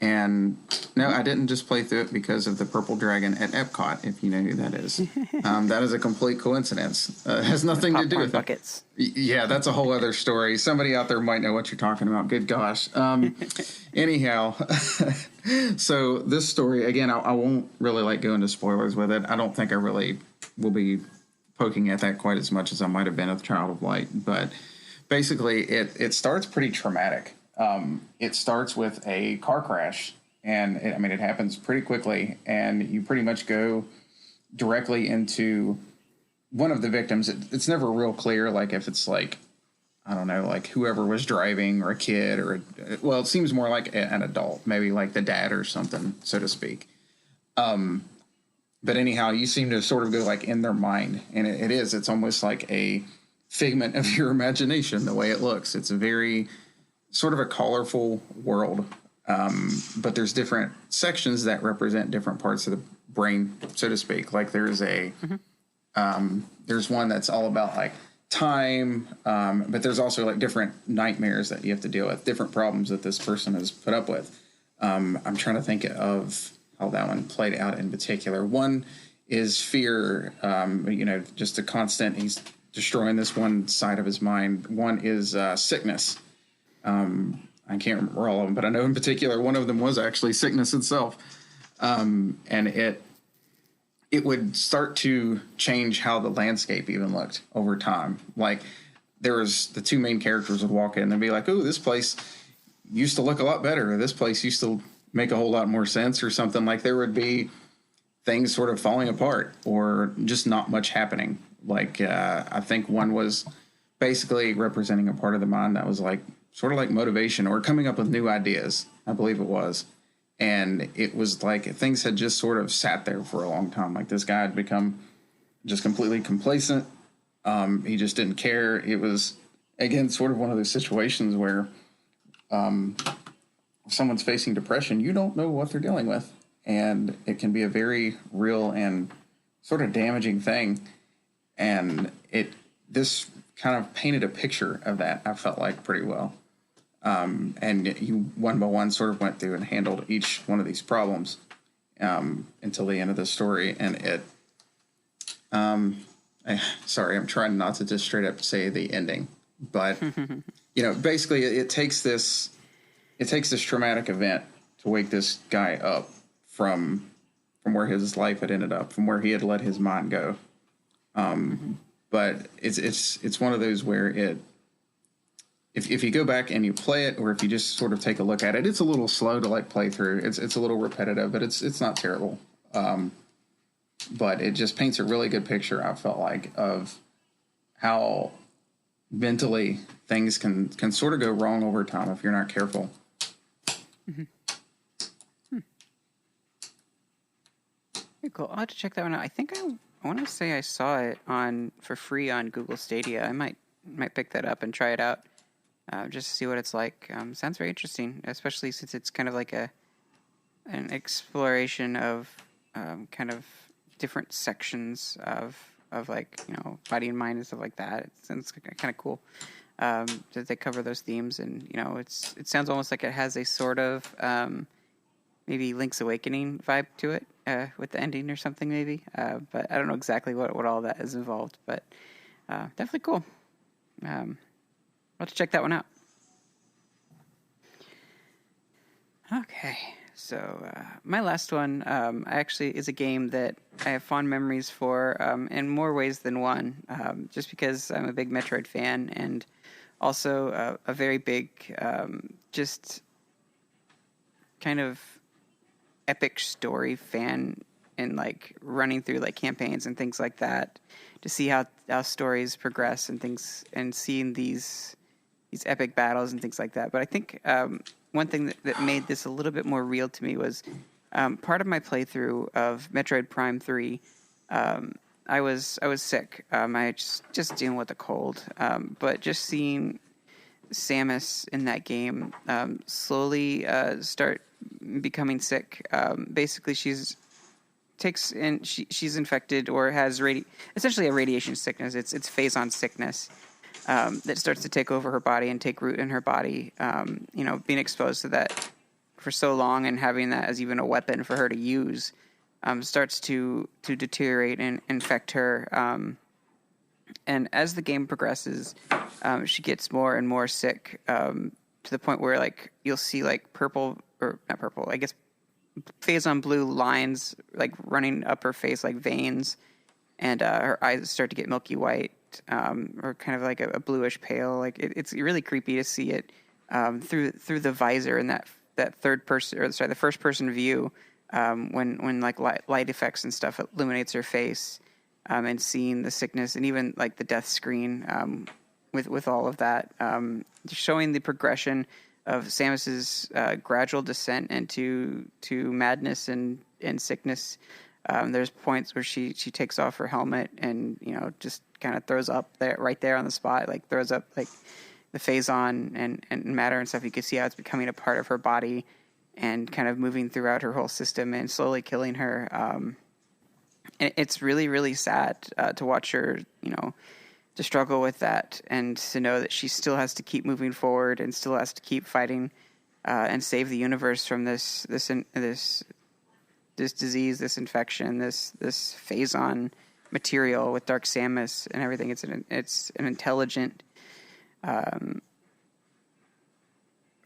And no, I didn't just play through it because of the purple dragon at Epcot, if you know who that is. That is a complete coincidence. It has nothing to do with buckets. Yeah, that's a whole other story. Somebody out there might know what you're talking about. Good gosh. Anyhow, so this story, again, I won't really go into spoilers with it. I don't think I really will be poking at that quite as much as I might have been with Child of Light. But basically, it starts pretty traumatic. It starts with a car crash, and it happens pretty quickly, and you pretty much go directly into one of the victims. It's never real clear, if it's I don't know, whoever was driving or a kid it seems more like an adult, maybe the dad or something, so to speak. But anyhow, you seem to sort of go in their mind, and it's almost like a figment of your imagination, the way it looks. It's a very sort of a colorful world, but there's different sections that represent different parts of the brain, so to speak. There's there's one that's all about time, but there's also different nightmares that you have to deal with, different problems that this person has put up with. I'm trying to think of how that one played out in particular. One is fear, just a constant, he's destroying this one side of his mind. One is sickness. I can't remember all of them, but I know in particular one of them was actually sickness itself. And it would start to change how the landscape even looked over time. Like, there was the two main characters would walk in and be like, "Oh, this place used to look a lot better. Or this place used to make a whole lot more sense," or something. Like, there would be things sort of falling apart or just not much happening. Like, I think one was basically representing a part of the mind that was like sort of like motivation or coming up with new ideas, I believe it was. And it was like things had just sort of sat there for a long time. Like, this guy had become just completely complacent. He just didn't care. It was, again, sort of one of those situations where if someone's facing depression, you don't know what they're dealing with. And it can be a very real and sort of damaging thing. And this kind of painted a picture of that, I felt like, pretty well. And you one by one sort of went through and handled each one of these problems until the end of the story. And sorry, I'm trying not to just straight up say the ending, but basically it takes this traumatic event to wake this guy up from where his life had ended up, from where he had let his mind go. But it's one of those where if you go back and you play it, or if you just sort of take a look at it, it's a little slow to like play through. It's a little repetitive, but it's not terrible. But it just paints a really good picture, I felt like, of how mentally things can sort of go wrong over time if you're not careful. Mm-hmm. Very cool. I'll have to check that one out. I think I want to say I saw it for free on Google Stadia. I might pick that up and try it out. Just to see what it's like. Sounds very interesting, especially since it's kind of like an exploration of kind of different sections of like, body and mind and stuff like that. It's kind of cool that they cover those themes, and it sounds almost like it has a sort of maybe Link's Awakening vibe to it with the ending or something maybe. But I don't know exactly what all that is involved, but definitely cool. I'll have to check that one out. Okay, so my last one actually is a game that I have fond memories for in more ways than one, just because I'm a big Metroid fan and also a very big just kind of epic story fan, and like running through like campaigns and things like that to see how stories progress and things, and seeing these epic battles and things like that. But I think one thing that made this a little bit more real to me was part of my playthrough of Metroid Prime 3. I was sick. I just dealing with a cold. But just seeing Samus in that game slowly start becoming sick. Basically, she's infected or has essentially a radiation sickness. It's phase-on sickness. That starts to take over her body and take root in her body. Being exposed to that for so long and having that as even a weapon for her to use starts to deteriorate and infect her. And as the game progresses, she gets more and more sick to the point where like you'll see like phase-on blue lines like running up her face like veins, and her eyes start to get milky white. Or kind of like a bluish pale. Like it's really creepy to see it through the visor and that third person, or sorry, the first person view when like light effects and stuff illuminates her face, and seeing the sickness and even like the death screen with all of that, showing the progression of Samus's gradual descent into madness and sickness. There's points where she takes off her helmet and just kind of throws up right there on the spot, like throws up like the phase-on and matter and stuff. You can see how it's becoming a part of her body and kind of moving throughout her whole system and slowly killing her. And it's really, really sad to watch her, to struggle with that, and to know that she still has to keep moving forward and still has to keep fighting and save the universe from this disease, this infection, this phazon material with Dark Samus and everything. It's an intelligent,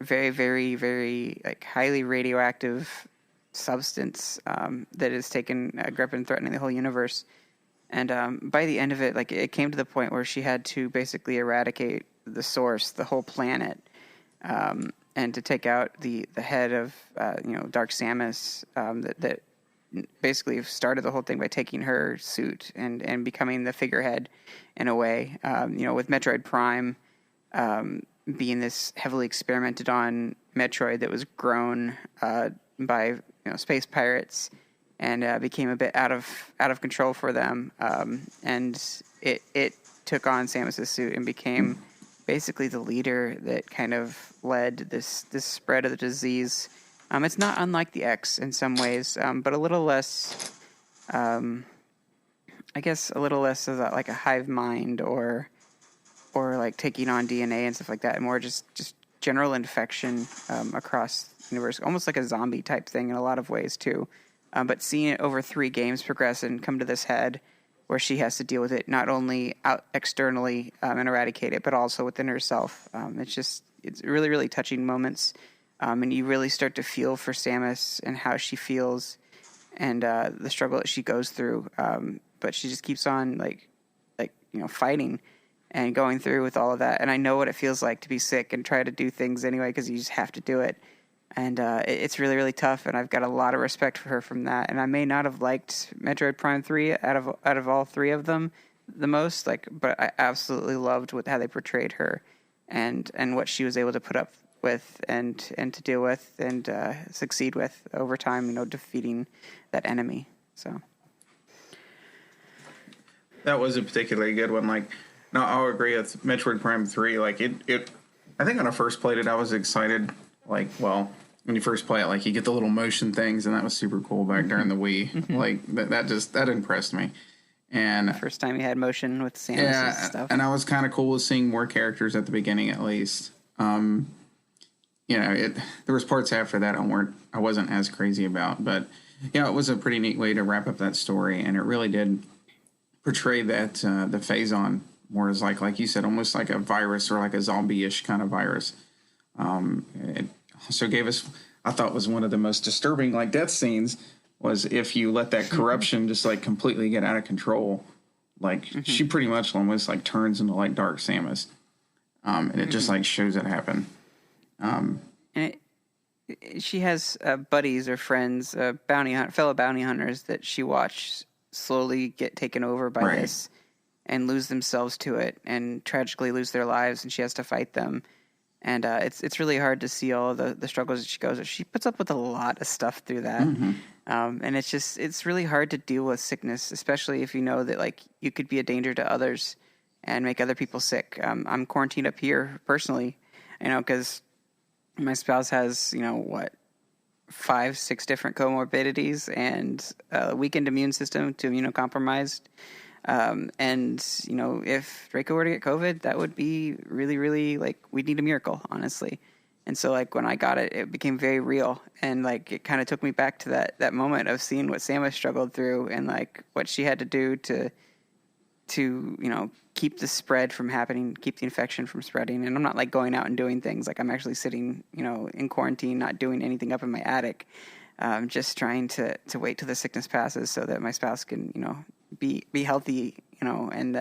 very, very, very like highly radioactive substance that has taken a grip and threatening the whole universe. And by the end of it, like it came to the point where she had to basically eradicate the source, the whole planet, and to take out the head of Dark Samus that basically started the whole thing by taking her suit and becoming the figurehead in a way. With Metroid Prime being this heavily experimented on Metroid that was grown by space pirates and became a bit out of control for them, and it took on Samus's suit and became basically the leader that kind of led this spread of the disease. It's not unlike the X in some ways, but a little less, I guess, a little less of like a hive mind or like taking on DNA and stuff like that, and more just general infection across the universe, almost like a zombie type thing in a lot of ways too. But seeing it over 3 games progress and come to this head where she has to deal with it not only out externally and eradicate it, but also within herself. It's really, really touching moments. And you really start to feel for Samus and how she feels and the struggle that she goes through. But she just keeps on fighting and going through with all of that. And I know what it feels like to be sick and try to do things anyway because you just have to do it. And it's really, really tough, and I've got a lot of respect for her from that. And I may not have liked Metroid Prime 3 out of all 3 of them the most, but I absolutely loved how they portrayed her and what she was able to put up with and to deal with and succeed with over time, defeating that enemy. So that was a particularly good one. No, I'll agree with Metroid Prime 3. I think when I first played it, I was excited. When you first play it, you get the little motion things, and that was super cool back during the Wii. Mm-hmm. That impressed me. And the first time you had motion with Samus and stuff. And I was kind of cool with seeing more characters at the beginning, at least. There was parts after that I wasn't as crazy about, but it was a pretty neat way to wrap up that story, and it really did portray that the phazon more as like you said, almost like a virus or like a zombie-ish kind of virus. It also gave us, I thought was one of the most disturbing death scenes was if you let that corruption just completely get out of control. She pretty much almost turns into Dark Samus. And it just shows it happen. And she has buddies or friends, fellow bounty hunters that she watched slowly get taken over by this and lose themselves to it and tragically lose their lives, and she has to fight them. And it's really hard to see all the struggles that she goes through. She puts up with a lot of stuff through that. Mm-hmm. And it's really hard to deal with sickness, especially if you know that you could be a danger to others and make other people sick. I'm quarantined up here personally, because my spouse has, 5-6 different comorbidities and a weakened immune system to immunocompromised. And if Draco were to get COVID, that would be really, really we'd need a miracle, honestly. And so when I got it, it became very real. And it kind of took me back to that moment of seeing what Samus struggled through and what she had to do to keep the spread from happening, keep the infection from spreading. And I'm not going out and doing things. I'm actually sitting, in quarantine, not doing anything up in my attic. Just trying to wait till the sickness passes so that my spouse can, be healthy, and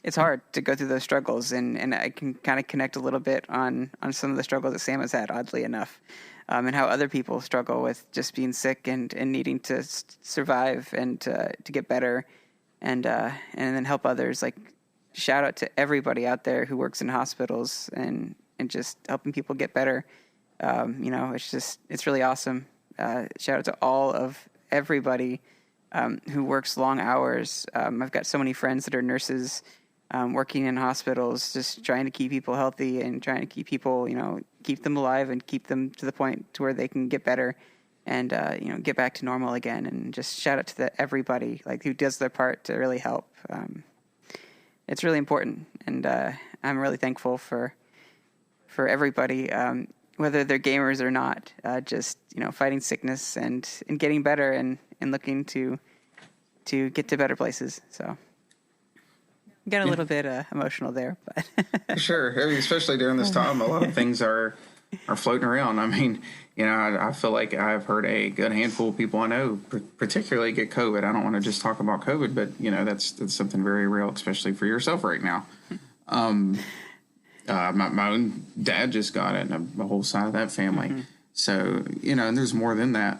it's hard to go through those struggles. And I can kind of connect a little bit on some of the struggles that Sam has had, oddly enough, and how other people struggle with just being sick and needing to survive and to get better and then help others. Shout out to everybody out there who works in hospitals and just helping people get better. It's really awesome. Shout out to all of everybody who works long hours. I've got so many friends that are nurses working in hospitals, just trying to keep people healthy and trying to keep people, keep them alive and keep them to the point to where they can get better and, get back to normal again. And just shout out to everybody who does their part to really help. It's really important. And I'm really thankful for everybody. whether they're gamers or not, just fighting sickness and getting better and looking to get to better places. So got a little bit emotional there, but sure. I mean, especially during this time, a lot of things are floating around. I mean, I feel like I've heard a good handful of people I know particularly get COVID. I don't want to just talk about COVID, but that's something very real, especially for yourself right now. My own dad just got it, and the whole side of that family. Mm-hmm. So, and there's more than that,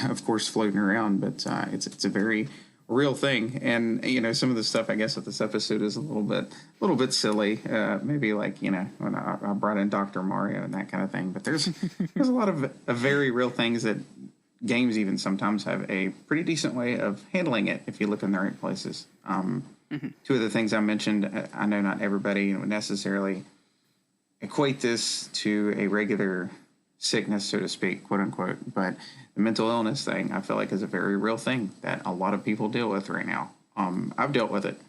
of course, floating around, but it's a very real thing. And, some of the stuff, I guess, with this episode is a little bit silly. Maybe like, when I brought in Dr. Mario and that kind of thing. But there's a lot of very real things that games even sometimes have a pretty decent way of handling it if you look in the right places. Two of the things I mentioned, I know not everybody would necessarily equate this to a regular sickness, so to speak, quote unquote, but the mental illness thing I feel like is a very real thing that a lot of people deal with right now. I've dealt with it.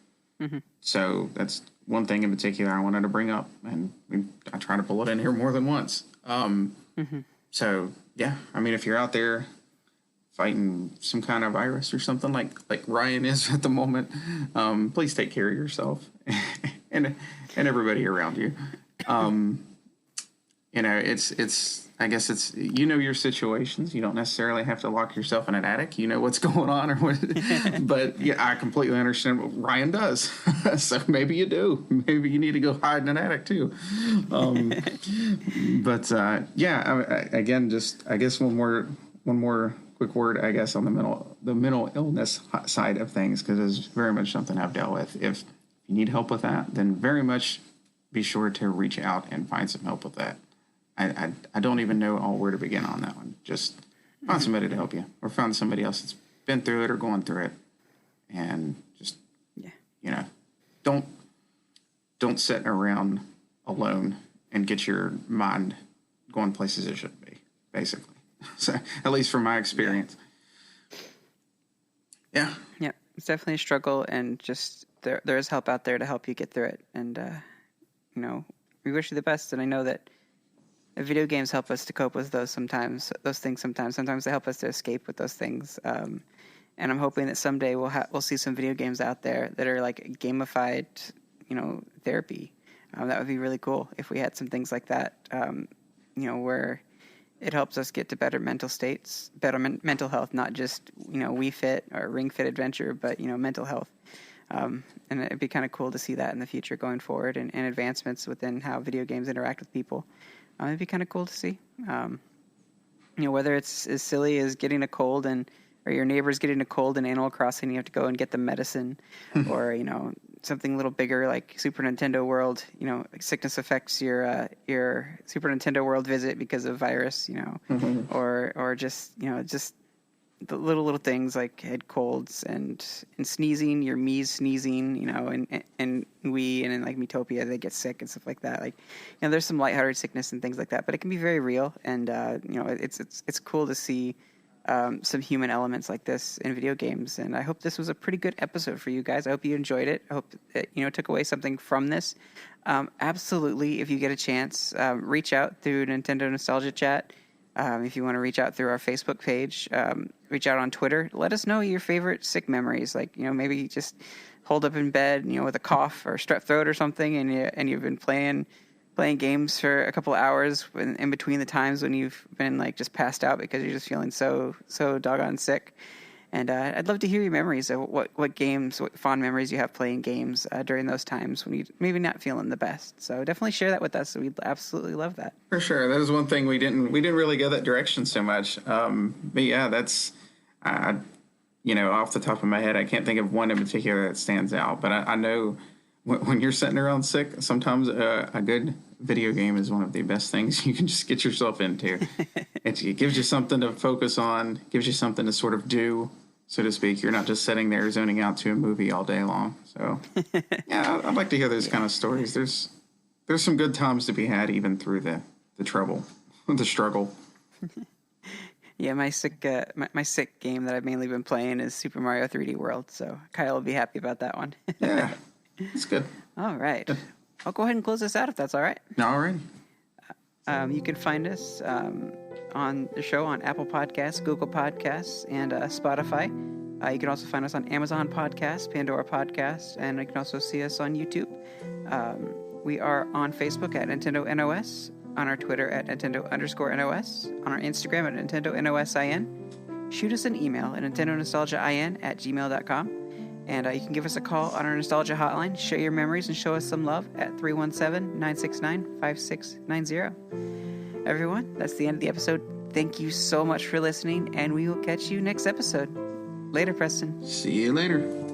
Mm-hmm. So that's one thing in particular I wanted to bring up, and I try to pull it in here more than once. So yeah, I mean, if you're out there fighting some kind of virus or something like Ryan is at the moment, please take care of yourself and everybody around you. It's I guess it's your situations. You don't necessarily have to lock yourself in an attic. You know what's going on, or what. But yeah, I completely understand what Ryan does. So maybe you do. Maybe you need to go hide in an attic too. Again, just I guess one more quick word, I guess, on the mental illness side of things, because it's very much something I've dealt with. If you need help with that, then very much be sure to reach out and find some help with that. I don't even know where to begin on that one. Just find somebody to help you, or find somebody else that's been through it or going through it, and just don't sit around alone and get your mind going places it shouldn't be, basically. So at least from my experience. Yeah, it's definitely a struggle, and just there is help out there to help you get through it, and we wish you the best. And I know that video games help us to cope with those things sometimes they help us to escape with those things, and I'm hoping that someday we'll see some video games out there that are like gamified therapy. That would be really cool if we had some things like that, where it helps us get to better mental states, better mental health, not just Wii Fit or Ring Fit Adventure, but mental health. And it'd be kind of cool to see that in the future going forward, and advancements within how video games interact with people. It'd be kind of cool to see. Whether it's as silly as getting a cold or your neighbor's getting a cold in Animal Crossing, you have to go and get the medicine, or something a little bigger like Super Nintendo World. Sickness affects your Super Nintendo World visit because of virus. Or just the little things like head colds and sneezing, your Mii's sneezing, and we and in like Miitopia, they get sick and stuff like that. Like, there's some lighthearted sickness and things like that, but it can be very real. And it's cool to see some human elements like this in video games. And I hope this was a pretty good episode for you guys. I hope you enjoyed it. I hope that took away something from this. Absolutely, if you get a chance, reach out through Nintendo Nostalgia Chat. If you want to reach out through our Facebook page, reach out on Twitter. Let us know your favorite sick memories. Like, maybe just hold up in bed, with a cough or strep throat or something, and you've been playing games for a couple of hours in between the times when you've been like just passed out because you're just feeling so doggone sick. And I'd love to hear your memories of what fond memories you have playing games during those times when you maybe not feeling the best. So definitely share that with us. We'd absolutely love that. For sure. That was one thing we didn't really go that direction so much. But yeah, that's off the top of my head, I can't think of one in particular that stands out. But I know when you're sitting around sick, sometimes a good video game is one of the best things you can just get yourself into. It gives you something to focus on, gives you something to sort of do, so to speak. You're not just sitting there zoning out to a movie all day long. So, yeah, I'd like to hear those kind of stories. There's some good times to be had even through the trouble, the struggle. Yeah, my sick game that I've mainly been playing is Super Mario 3D World. So Kyle will be happy about that one. Yeah, it's good. All right. I'll go ahead and close this out if that's all right. All right. You can find us on the show on Apple Podcasts, Google Podcasts, and Spotify. You can also find us on Amazon Podcasts, Pandora Podcasts, and you can also see us on YouTube. We are on Facebook at Nintendo NOS, on our Twitter at Nintendo_NOS, on our Instagram at Nintendo NOSIN. Shoot us an email at NintendoNostalgiaIN@gmail.com. And you can give us a call on our Nostalgia Hotline, share your memories, and show us some love at 317-969-5690. Everyone, that's the end of the episode. Thank you so much for listening, and we will catch you next episode. Later, Preston. See you later.